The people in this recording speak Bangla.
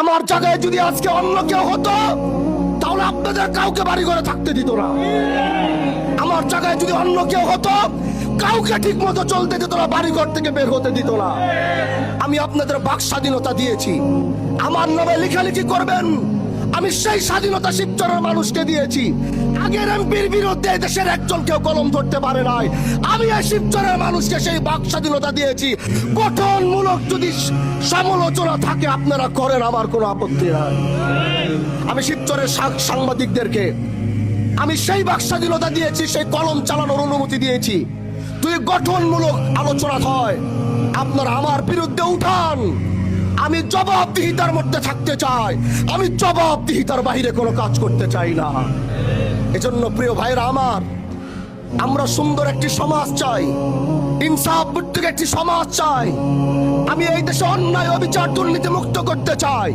আমার জায়গায় যদি আজকে অন্য কেউ হতো তাহলে আপনাদের কাউকে বাড়ি ঘরে থাকতে দিত না। আমার জায়গায় যদি অন্য কেউ হতো কাউকে ঠিক মতো চলতে দিত না, বাড়ি ঘর থেকে বের হতে দিত না। আমি আপনাদের বাক স্বাধীনতা দিয়েছি, আমার নামে লেখালেখি করবেন। আমি সেই স্বাধীনতা শিবচরের মানুষকে দিয়েছি। আগের এমপির বিরুদ্ধে দেশের একজন কেউ কলম ধরতে পারে নাই। আমি এই শিবচরের মানুষকে সেই বাক স্বাধীনতা দিয়েছি। গঠনমূলক যদি সমালোচনা থাকে আপনারা করেন, আমার কোনো আপত্তি নাই। আমি শিবচরের সাংবাদিকদেরকে আমি সেই বাক স্বাধীনতা দিয়েছি, সেই কলম চালানোর অনুমতি দিয়েছি। তুই গঠনমূলক আলোচনা হয়, আপনারা আমার বিরুদ্ধে উঠান। আমি জবাবদিহিতার মধ্যে থাকতে চাই, আমি জবাবদিহিতার বাইরে কোনো কাজ করতে চাই না। এজন্য প্রিয় ভাইরা আমার, আমরা সুন্দর একটি সমাজ চাই, ইনসাফ ভিত্তিক একটি সমাজ চাই। আমি এই দেশে অন্যায়, অবিচার, দুর্নীতি মুক্ত করতে চাই।